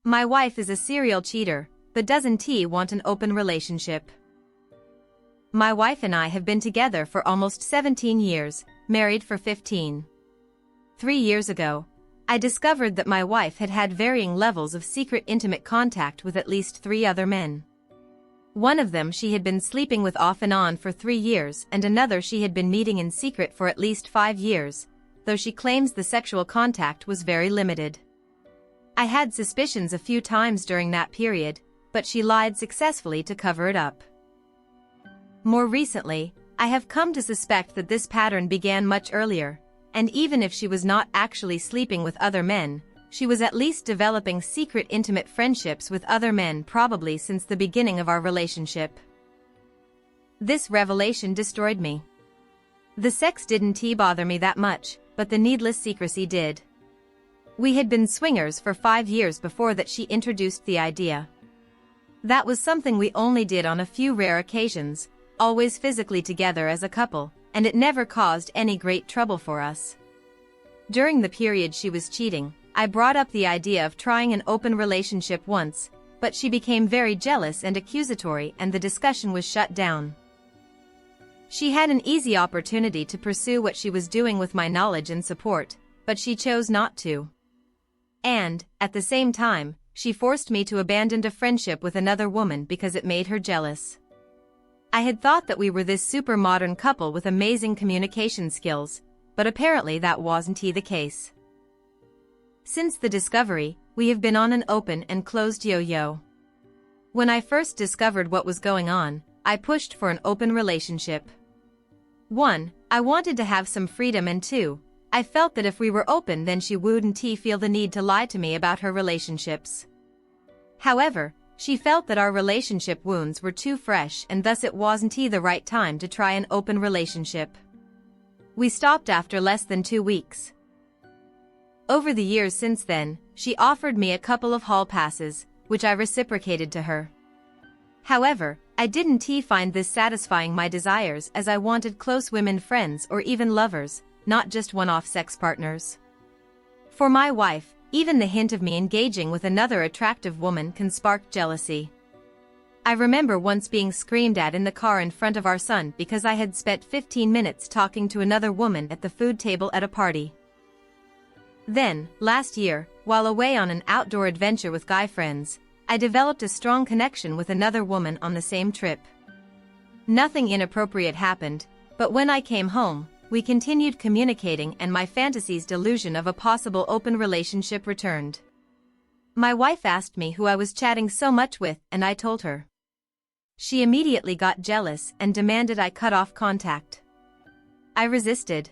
My wife is a serial cheater, but doesn't want an open relationship. My wife and I have been together for almost 17 years, married for 15. 3 years ago, I discovered that my wife had had varying levels of secret intimate contact with at least 3 other men. One of them she had been sleeping with off and on for 3 years, and another she had been meeting in secret for at least 5 years, though she claims the sexual contact was very limited. I had suspicions a few times during that period, but she lied successfully to cover it up. More recently, I have come to suspect that this pattern began much earlier, and even if she was not actually sleeping with other men, she was at least developing secret intimate friendships with other men probably since the beginning of our relationship. This revelation destroyed me. The sex didn't bother me that much, but the needless secrecy did. We had been swingers for 5 years before that she introduced the idea. That was something we only did on a few rare occasions, always physically together as a couple, and it never caused any great trouble for us. During the period she was cheating, I brought up the idea of trying an open relationship once, but she became very jealous and accusatory and the discussion was shut down. She had an easy opportunity to pursue what she was doing with my knowledge and support, but she chose not to. And, at the same time, she forced me to abandon a friendship with another woman because it made her jealous. I had thought that we were this super modern couple with amazing communication skills, but apparently that wasn't the case. Since the discovery, we have been on an open and closed yo-yo. When I first discovered what was going on, I pushed for an open relationship. 1. I wanted to have some freedom, and 2. I felt that if we were open then she wouldn't feel the need to lie to me about her relationships. However, she felt that our relationship wounds were too fresh and thus it wasn't the right time to try an open relationship. We stopped after less than 2 weeks. Over the years since then, she offered me a couple of hall passes, which I reciprocated to her. However, I didn't find this satisfying my desires as I wanted close women friends or even lovers, not just one-off sex partners. For my wife, even the hint of me engaging with another attractive woman can spark jealousy. I remember once being screamed at in the car in front of our son because I had spent 15 minutes talking to another woman at the food table at a party. Then, last year, while away on an outdoor adventure with guy friends, I developed a strong connection with another woman on the same trip. Nothing inappropriate happened, but when I came home, we continued communicating and my fantasy's delusion of a possible open relationship returned. My wife asked me who I was chatting so much with and I told her. She immediately got jealous and demanded I cut off contact. I resisted.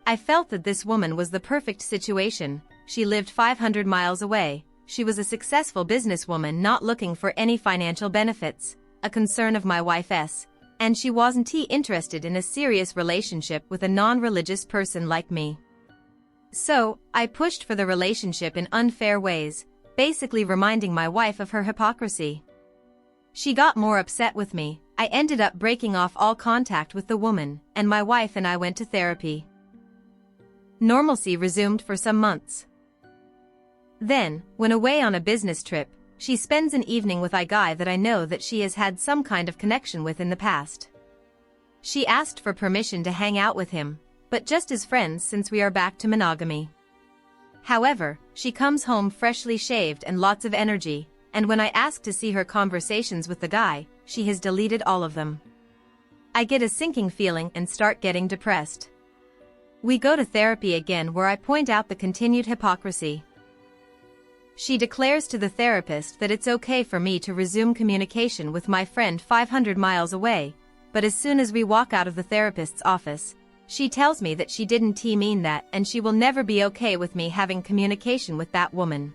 I felt that this woman was the perfect situation. She lived 500 miles away, she was a successful businesswoman not looking for any financial benefits, a concern of my wife's, and she wasn't interested in a serious relationship with a non-religious person like me. So, I pushed for the relationship in unfair ways, basically reminding my wife of her hypocrisy. She got more upset with me. I ended up breaking off all contact with the woman, and my wife and I went to therapy. Normalcy resumed for some months. Then, when away on a business trip, she spends an evening with a guy that I know that she has had some kind of connection with in the past. She asked for permission to hang out with him, but just as friends since we are back to monogamy. However, she comes home freshly shaved and lots of energy, and when I ask to see her conversations with the guy, she has deleted all of them. I get a sinking feeling and start getting depressed. We go to therapy again where I point out the continued hypocrisy. She declares to the therapist that it's okay for me to resume communication with my friend 500 miles away, but as soon as we walk out of the therapist's office, she tells me that she didn't mean that and she will never be okay with me having communication with that woman.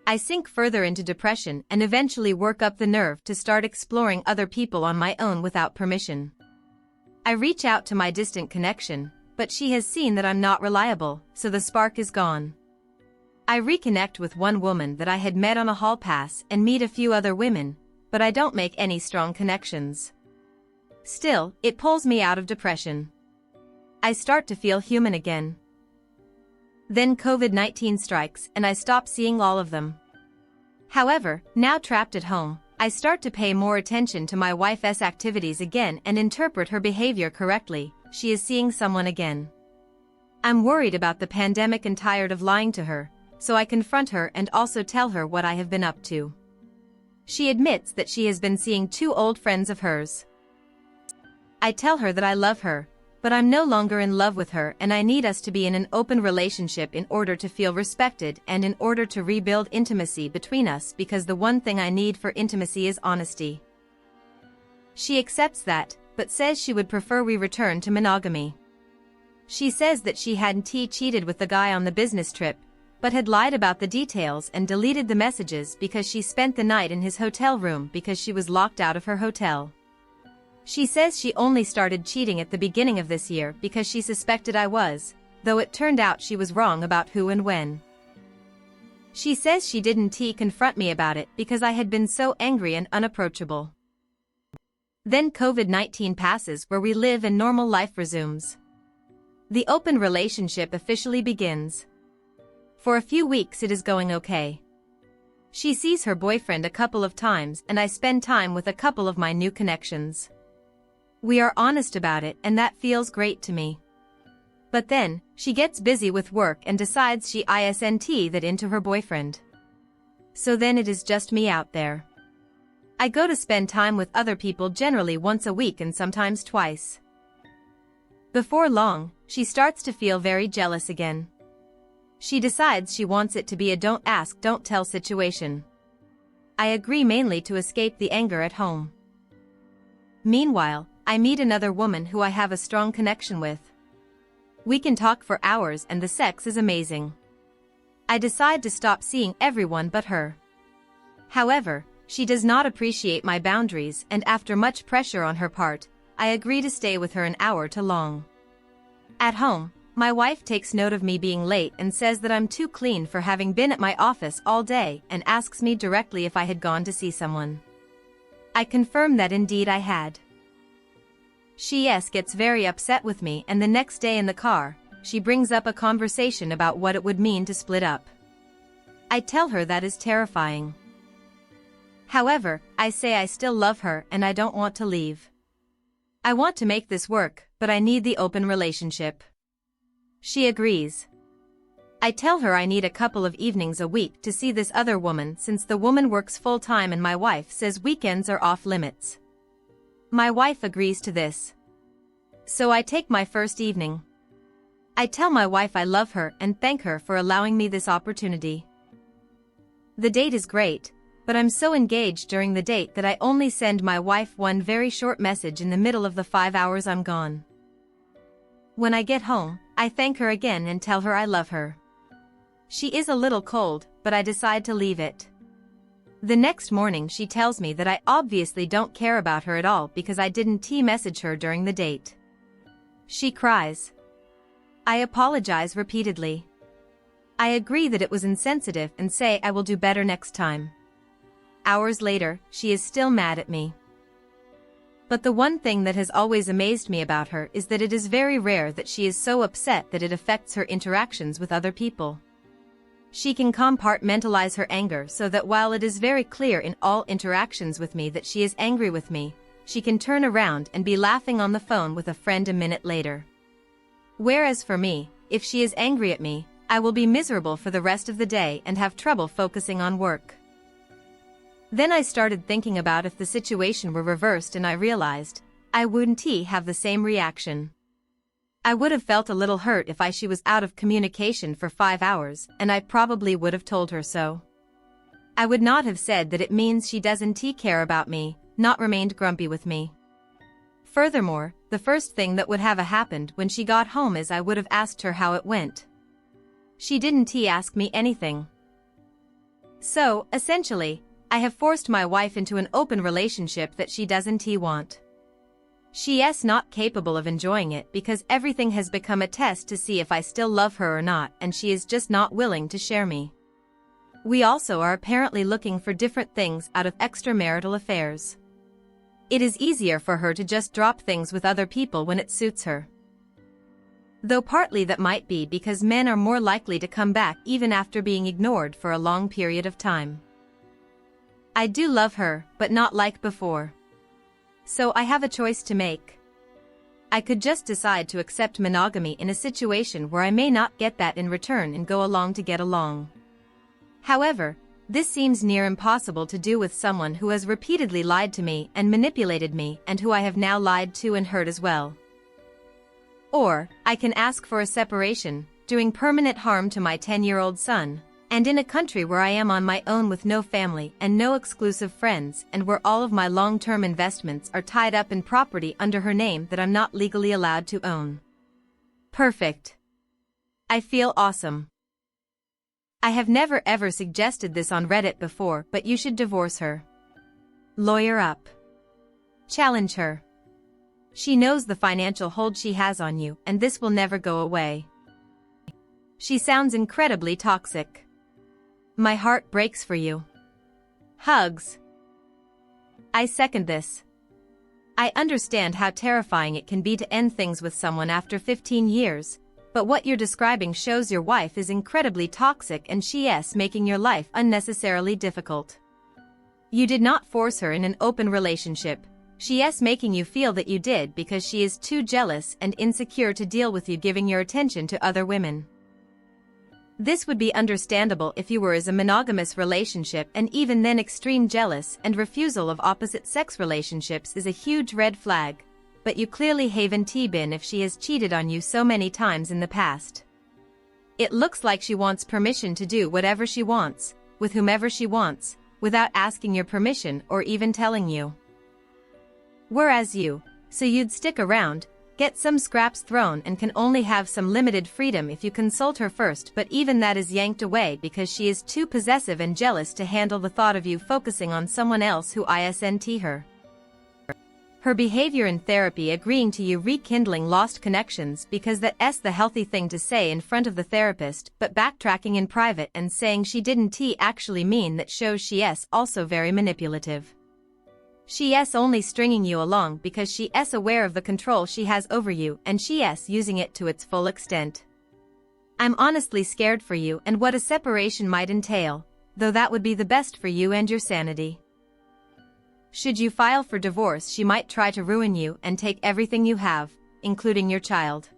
I sink further into depression and eventually work up the nerve to start exploring other people on my own without permission. I reach out to my distant connection, but she has seen that I'm not reliable, so the spark is gone. I reconnect with one woman that I had met on a hall pass and meet a few other women, but I don't make any strong connections. Still, it pulls me out of depression. I start to feel human again. Then COVID-19 strikes and I stop seeing all of them. However, now trapped at home, I start to pay more attention to my wife's activities again and interpret her behavior correctly. She is seeing someone again. I'm worried about the pandemic and tired of lying to her, so I confront her and also tell her what I have been up to. She admits that she has been seeing 2 old friends of hers. I tell her that I love her, but I'm no longer in love with her and I need us to be in an open relationship in order to feel respected and in order to rebuild intimacy between us, because the one thing I need for intimacy is honesty. She accepts that, but says she would prefer we return to monogamy. She says that she hadn't cheated with the guy on the business trip, but had lied about the details and deleted the messages because she spent the night in his hotel room because she was locked out of her hotel. She says she only started cheating at the beginning of this year because she suspected I was, though it turned out she was wrong about who and when. She says she didn't confront me about it because I had been so angry and unapproachable. Then COVID-19 passes where we live and normal life resumes. The open relationship officially begins. For a few weeks it is going okay. She sees her boyfriend a couple of times and I spend time with a couple of my new connections. We are honest about it and that feels great to me. But then, she gets busy with work and decides she isn't that into her boyfriend. So then it is just me out there. I go to spend time with other people generally once a week and sometimes twice. Before long, she starts to feel very jealous again. She decides she wants it to be a don't ask, don't tell situation. I agree, mainly to escape the anger at home. Meanwhile, I meet another woman who I have a strong connection with. We can talk for hours and the sex is amazing. I decide to stop seeing everyone but her. However, she does not appreciate my boundaries and after much pressure on her part, I agree to stay with her an hour too long. At home, my wife takes note of me being late and says that I'm too clean for having been at my office all day and asks me directly if I had gone to see someone. I confirm that indeed I had. She gets very upset with me and the next day in the car, she brings up a conversation about what it would mean to split up. I tell her that is terrifying. However, I say I still love her and I don't want to leave. I want to make this work, but I need the open relationship. She agrees. I tell her I need a couple of evenings a week to see this other woman since the woman works full-time and my wife says weekends are off limits. My wife agrees to this. So I take my first evening. I tell my wife I love her and thank her for allowing me this opportunity. The date is great, but I'm so engaged during the date that I only send my wife one very short message in the middle of the 5 hours I'm gone. When I get home, I thank her again and tell her I love her. She is a little cold, but I decide to leave it. The next morning she tells me that I obviously don't care about her at all because I didn't message her during the date. She cries. I apologize repeatedly. I agree that it was insensitive and say I will do better next time. Hours later, she is still mad at me. But the one thing that has always amazed me about her is that it is very rare that she is so upset that it affects her interactions with other people. She can compartmentalize her anger so that while it is very clear in all interactions with me that she is angry with me, she can turn around and be laughing on the phone with a friend a minute later. Whereas for me, if she is angry at me, I will be miserable for the rest of the day and have trouble focusing on work. Then I started thinking about if the situation were reversed and I realized, I wouldn't have the same reaction. I would have felt a little hurt if she was out of communication for 5 hours, and I probably would have told her so. I would not have said that it means she doesn't care about me, not remained grumpy with me. Furthermore, the first thing that would have happened when she got home is I would have asked her how it went. She didn't ask me anything. So, essentially, I have forced my wife into an open relationship that she doesn't want. She is not capable of enjoying it because everything has become a test to see if I still love her or not, and she is just not willing to share me. We also are apparently looking for different things out of extramarital affairs. It is easier for her to just drop things with other people when it suits her. Though partly that might be because men are more likely to come back even after being ignored for a long period of time. I do love her, but not like before. So I have a choice to make. I could just decide to accept monogamy in a situation where I may not get that in return and go along to get along. However, this seems near impossible to do with someone who has repeatedly lied to me and manipulated me and who I have now lied to and hurt as well. Or, I can ask for a separation, doing permanent harm to my 10-year-old son, and in a country where I am on my own with no family and no exclusive friends and where all of my long-term investments are tied up in property under her name that I'm not legally allowed to own. Perfect. I feel awesome. I have never ever suggested this on Reddit before, but you should divorce her. Lawyer up. Challenge her. She knows the financial hold she has on you, and this will never go away. She sounds incredibly toxic. My heart breaks for you. Hugs. I second this. I understand how terrifying it can be to end things with someone after 15 years, but what you're describing shows your wife is incredibly toxic and she's making your life unnecessarily difficult. You did not force her in an open relationship. She's making you feel that you did because she is too jealous and insecure to deal with you giving your attention to other women. This would be understandable if you were in a monogamous relationship, and even then extreme jealous and refusal of opposite-sex relationships is a huge red flag, but you clearly haven't been if she has cheated on you so many times in the past. It looks like she wants permission to do whatever she wants, with whomever she wants, without asking your permission or even telling you. Whereas so you'd stick around, get some scraps thrown and can only have some limited freedom if you consult her first, but even that is yanked away because she is too possessive and jealous to handle the thought of you focusing on someone else who isn't her. Her behavior in therapy, agreeing to you rekindling lost connections because that's the healthy thing to say in front of the therapist, but backtracking in private and saying she didn't actually mean that shows she's also very manipulative. She's only stringing you along because she's aware of the control she has over you and she's using it to its full extent. I'm honestly scared for you and what a separation might entail, though that would be the best for you and your sanity. Should you file for divorce, she might try to ruin you and take everything you have, including your child.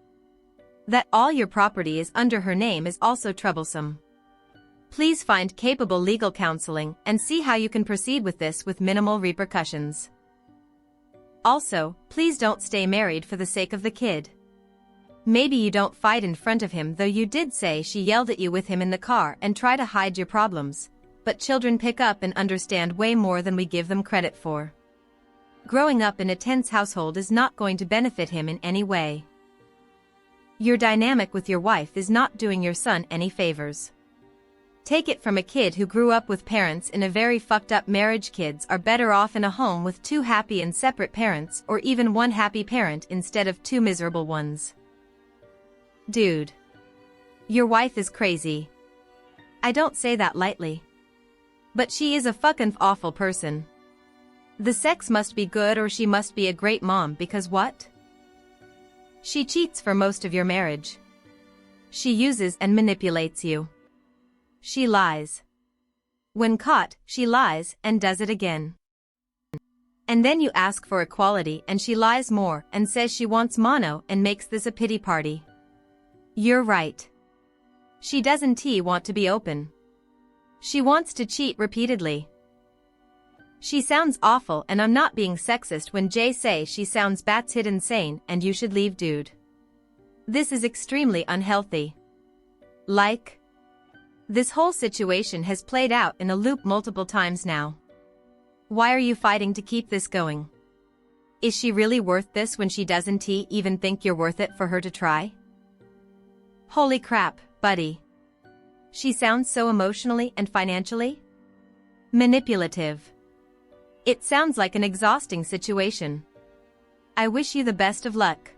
That all your property is under her name is also troublesome. Please find capable legal counseling and see how you can proceed with this with minimal repercussions. Also, please don't stay married for the sake of the kid. Maybe you don't fight in front of him, though you did say she yelled at you with him in the car and try to hide your problems, but children pick up and understand way more than we give them credit for. Growing up in a tense household is not going to benefit him in any way. Your dynamic with your wife is not doing your son any favors. Take it from a kid who grew up with parents in a very fucked up marriage. Kids are better off in a home with two happy and separate parents, or even one happy parent instead of two miserable ones. Dude. Your wife is crazy. I don't say that lightly. But she is a fucking awful person. The sex must be good or she must be a great mom, because what? She cheats for most of your marriage. She uses and manipulates you. She lies. When caught, she lies and does it again. And then you ask for equality and she lies more and says she wants mono and makes this a pity party. You're right. She doesn't want to be open. She wants to cheat repeatedly. She sounds awful, and I'm not being sexist when Jay say she sounds batshit insane and you should leave, dude. This is extremely unhealthy. This whole situation has played out in a loop multiple times now. Why are you fighting to keep this going? Is she really worth this when she doesn't even think you're worth it for her to try? Holy crap, buddy. She sounds so emotionally and financially manipulative. It sounds like an exhausting situation. I wish you the best of luck.